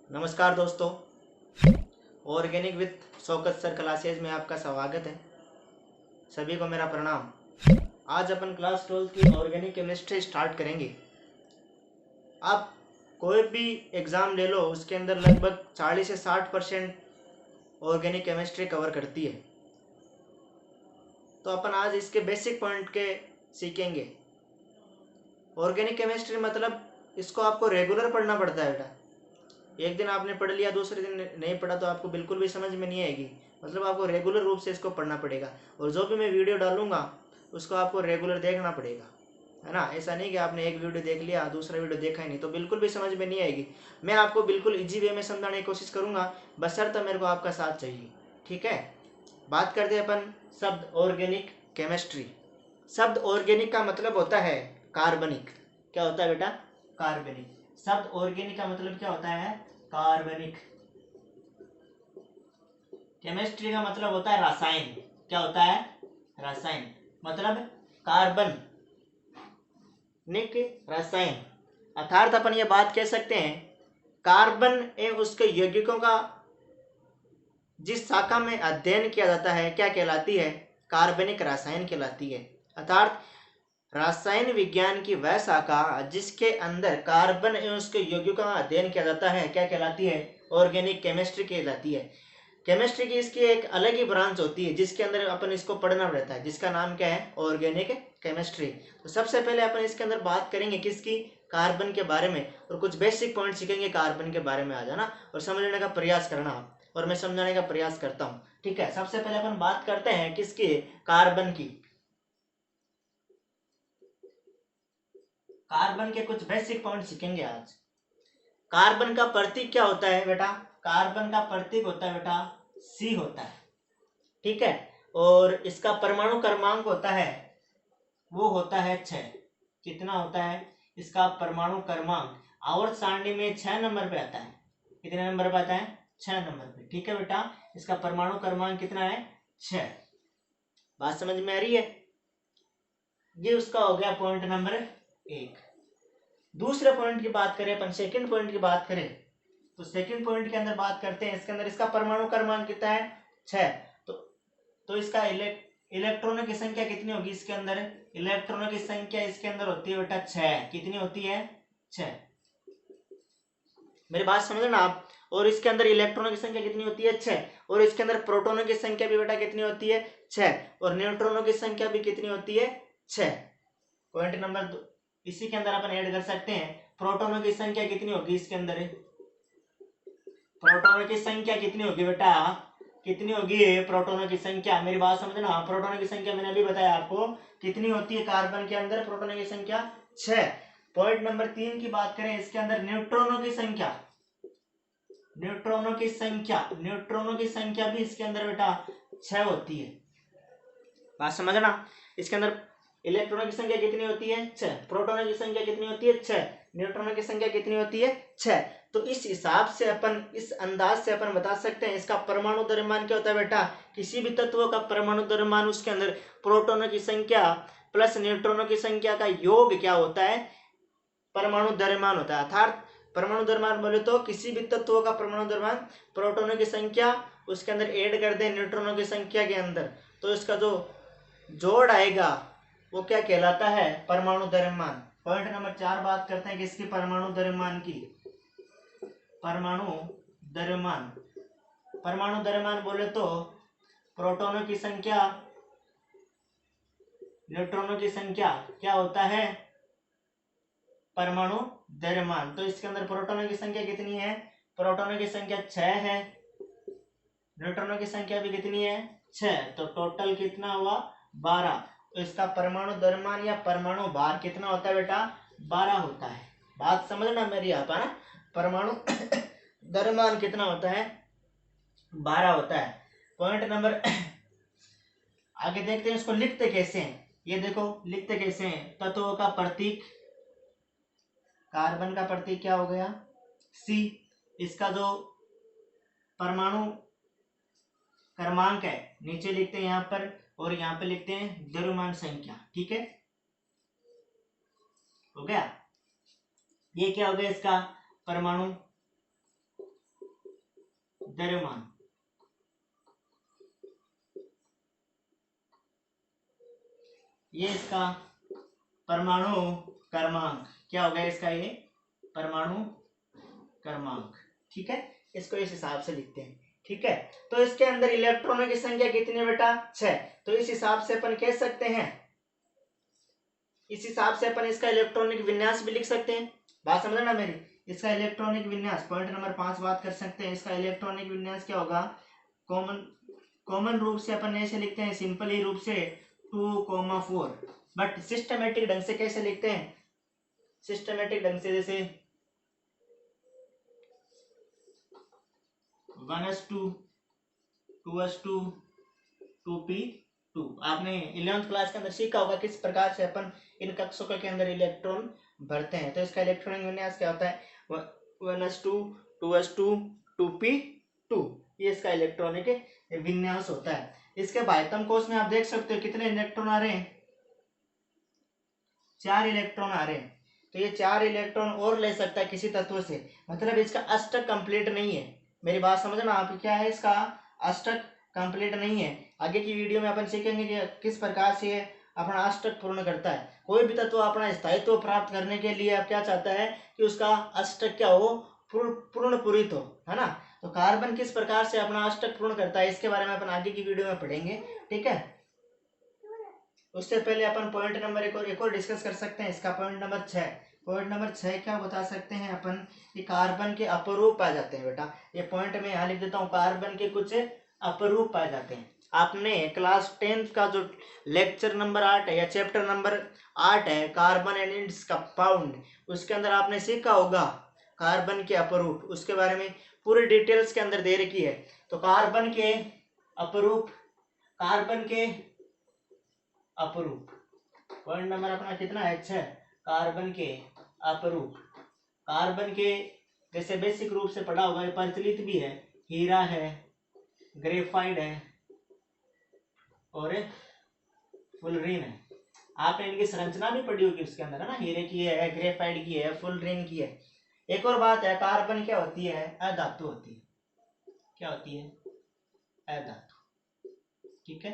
नमस्कार दोस्तों, organic with Shaukat sir classes में आपका स्वागत है। सभी को मेरा प्रणाम। आज अपन क्लास 12 की ऑर्गेनिक केमिस्ट्री स्टार्ट करेंगे। आप कोई भी एग्ज़ाम ले लो, उसके अंदर लगभग 40 से 60% ऑर्गेनिक केमिस्ट्री कवर करती है। तो अपन आज इसके बेसिक पॉइंट के सीखेंगे। ऑर्गेनिक केमिस्ट्री मतलब इसको आपको रेगुलर पढ़ना पड़ता है बेटा। एक दिन आपने पढ़ लिया, दूसरे दिन नहीं पढ़ा तो आपको बिल्कुल भी समझ में नहीं आएगी। मतलब आपको रेगुलर रूप से इसको पढ़ना पड़ेगा, और जो भी मैं वीडियो डालूंगा उसको आपको रेगुलर देखना पड़ेगा, है ना। ऐसा नहीं कि आपने एक वीडियो देख लिया, दूसरा वीडियो देखा ही नहीं, तो बिल्कुल भी समझ में नहीं आएगी। मैं आपको बिल्कुल इजी वे में समझाने की कोशिश करूंगा, बशर्ते मेरे को आपका साथ चाहिए, ठीक है। बात करते हैं अपन शब्द ऑर्गेनिक केमिस्ट्री। शब्द ऑर्गेनिक का मतलब होता है कार्बनिक। क्या होता है बेटा? कार्बनिक। शब्द ऑर्गेनिक का मतलब क्या होता है? कार्बनिक। केमिस्ट्री का मतलब होता है रसायन। क्या होता है? रसायन। मतलब कार्बन निक रसायन। अर्थात अपन ये बात कह सकते हैं, कार्बन एवं उसके यौगिकों का जिस शाखा में अध्ययन किया जाता है क्या कहलाती है? कार्बनिक रसायन कहलाती है। अर्थात रसायन विज्ञान की वह शाखा जिसके अंदर कार्बन एवं उसके यौगिकों का अध्ययन किया जाता है क्या कहलाती है? ऑर्गेनिक केमिस्ट्री कहलाती है। केमिस्ट्री की इसकी एक अलग ही ब्रांच होती है जिसके अंदर अपन इसको पढ़ना रहता है, जिसका नाम क्या है? Organic chemistry. तो सबसे पहले अपन इसके अंदर बात करेंगे किसकी? कार्बन के बारे में, और कुछ बेसिक पॉइंट सीखेंगे कार्बन के बारे में। आ जाना और समझने का प्रयास करना आप, और मैं समझाने का प्रयास करता हूँ, ठीक है। सबसे पहले अपन बात करते हैं किसकी? कार्बन की। कार्बन के कुछ बेसिक पॉइंट सीखेंगे आज। कार्बन का प्रतीक क्या होता है बेटा? कार्बन का प्रतीक होता है बेटा सी होता है, ठीक है। और इसका परमाणु क्रमांक होता है, वो होता है 6। कितना होता है इसका परमाणु क्रमांक? आवर्त सारणी में 6 नंबर पे आता है। कितने नंबर पे आता है? 6 नंबर पे, ठीक है बेटा। इसका परमाणु क्रमांक कितना है? 6। बात समझ में आ रही है? ये उसका हो गया पॉइंट नंबर 1। दूसरे पॉइंट की बात करें अपन, सेकंड पॉइंट की बात करें, तो सेकंड पॉइंट के अंदर बात करते हैं, इसके अंदर इसका परमाणु क्रमांक कितना है? 6। तो इसका इलेक्ट्रॉनों की संख्या कितनी होगी इसके अंदर? इलेक्ट्रॉनों की संख्या इसके अंदर होती है बेटा 6। कितनी होती है? 6। मेरी बात समझना आप। और इसके अंदर इलेक्ट्रॉनों की संख्या कितनी होती है? 6। और इसके अंदर प्रोटॉनों की संख्या भी बेटा कितनी होती है? 6। और न्यूट्रॉनों की संख्या भी कितनी होती है? 6। पॉइंट नंबर 2 इसी के अंदर अपन ऐड कर सकते हैं। प्रोटॉनों की संख्या कितनी होगी इसके अंदर? प्रोटॉनों की संख्या कितनी होगी बेटा? कितनी होगी प्रोटॉनों की संख्या? मेरी बात समझना। प्रोटॉनों की संख्या मैंने अभी बताया आपको कितनी होती है कार्बन के अंदर? प्रोटॉनों की संख्या 6। पॉइंट नंबर 3 की बात करें, इसके अंदर न्यूट्रॉनों की संख्या, न्यूट्रॉनों की संख्या भी इसके अंदर बेटा 6 होती है। बात समझना। इसके अंदर इलेक्ट्रॉनों की संख्या कितनी होती है? 6। प्रोटॉनों की संख्या कितनी होती है? 6। न्यूट्रॉनों की संख्या कितनी होती है? 6। तो इस हिसाब से अपन, इस अंदाज से अपन बता सकते हैं इसका परमाणु द्रव्यमान क्या होता है बेटा? किसी भी तत्व का परमाणु द्रव्यमान, उसके अंदर प्रोटॉनों की संख्या प्लस न्यूट्रॉनों की संख्या का योग क्या होता है? परमाणु द्रव्यमान होता है। अर्थात परमाणु द्रव्यमान बोले तो किसी भी तत्व का परमाणु द्रव्यमान, प्रोटॉनों की संख्या उसके अंदर ऐड कर दे न्यूट्रॉनों की संख्या के अंदर, तो इसका जो जोड़ आएगा वो क्या कहलाता है? परमाणु द्रव्यमान। पॉइंट नंबर 4 बात करते हैं किसकी? परमाणु द्रव्यमान की। परमाणु द्रव्यमान, परमाणु द्रव्यमान बोले तो प्रोटॉनों की संख्या न्यूट्रॉनों की संख्या क्या होता है? परमाणु द्रव्यमान। तो इसके अंदर प्रोटॉनों की संख्या कितनी है? प्रोटॉनों की संख्या 6 है, न्यूट्रॉनों की संख्या भी कितनी है? 6। तो टोटल कितना हुआ? 12। तो इसका परमाणु द्रव्यमान या परमाणु भार कितना होता है बेटा? 12 होता है। बात समझना मेरी आप, है ना। परमाणु द्रव्यमान कितना होता है? 12 होता है। पॉइंट नंबर आगे देखते हैं, इसको लिखते कैसे हैं। ये देखो लिखते कैसे हैं। तत्वों का प्रतीक, कार्बन का प्रतीक क्या हो गया? सी। इसका जो परमाणु क्रमांक है नीचे लिखते हैं यहाँ पर, और यहाँ पे लिखते हैं द्रव्यमान संख्या, ठीक है। हो गया। ये क्या हो गया? इसका परमाणु द्रव्यमान, ये इसका परमाणु क्रमांक क्या होगा, इसका ये परमाणु क्रमांक। ठीक है, इसको इस हिसाब से लिखते हैं। ठीक है, तो इसके अंदर इलेक्ट्रॉनों की संख्या कितनी है बेटा, 6। तो इस हिसाब से अपन कह सकते हैं, इस हिसाब से अपन इसका इलेक्ट्रॉनिक विन्यास भी लिख सकते हैं। बात समझ ना मेरी, इसका इलेक्ट्रॉनिक विन्यास पॉइंट नंबर 5 बात कर सकते हैं। इसका इलेक्ट्रॉनिक विन्यास क्या होगा, कॉमन रूप से अपन ऐसे लिखते हैं, सिंपल ही रूप से 2,4। बट सिस्टमेटिक ढंग से कैसे लिखते हैं, सिस्टमेटिक ढंग से जैसे 1s2 2s2 2p2। आपने 11th क्लास के अंदर सीखा होगा किस प्रकार से अपन इन कक्षकों के अंदर इलेक्ट्रॉन भरते हैं। तो इसका इलेक्ट्रॉनिक विन्यास क्या होता है, 1s2 2s2 2p2, ये इसका इलेक्ट्रॉनिक विन्यास होता है। इसके बाह्यतम कोश में आप देख सकते हो कितने इलेक्ट्रॉन आ रहे हैं, 4 इलेक्ट्रॉन आ रहे हैं। तो ये 4 इलेक्ट्रॉन और ले सकता है किसी तत्व से, मतलब इसका अष्टक कंप्लीट नहीं है। मेरी बात समझना आप, क्या है, इसका अष्टक कंप्लीट नहीं है। आगे की वीडियो में अपन सीखेंगे कि किस प्रकार से अपना अष्टक पूर्ण करता है। कोई भी तत्व अपना स्थायित्व प्राप्त करने के लिए अब क्या चाहता है कि उसका अष्टक क्या हो, पूर्ण पूरित हो, है ना। तो कार्बन किस प्रकार से अपना अष्टक पूर्ण करता है, इसके बारे में अपन आगे की वीडियो में पढ़ेंगे। ठीक है, उससे पहले अपन पॉइंट नंबर एक और डिस्कस कर सकते हैं। इसका पॉइंट नंबर 6, पॉइंट नंबर 6 क्या बता सकते हैं अपन कि कार्बन के अपरूप पाए जाते हैं। बेटा ये पॉइंट में यहाँ लिख देता हूँ, कार्बन के कुछ अपरूप पाए जाते हैं। आपने क्लास 10th का जो लेक्चर नंबर 8 है या चैप्टर नंबर 8 है, कार्बन एंड इट्स कंपाउंड, उसके अंदर आपने सीखा होगा कार्बन के अपरूप, उसके बारे में पूरी डिटेल्स के अंदर दे रखी है। तो कार्बन के अपरूप, कार्बन के अपरूप, पॉइंट नंबर अपना कितना है, 6। कार्बन के अपरूप, कार्बन के जैसे बेसिक रूप से पढ़ा होगा, प्रचलित भी है, हीरा है, ग्रेफाइट है और फुलरीन है। आपने इनकी संरचना भी पढ़ी होगी उसके अंदर, है ना, हीरे की है, ग्रेफाइट की है, फुलरीन की है। एक और बात है, कार्बन क्या होती है, अधातु होती है। क्या होती है, अधातु। ठीक है,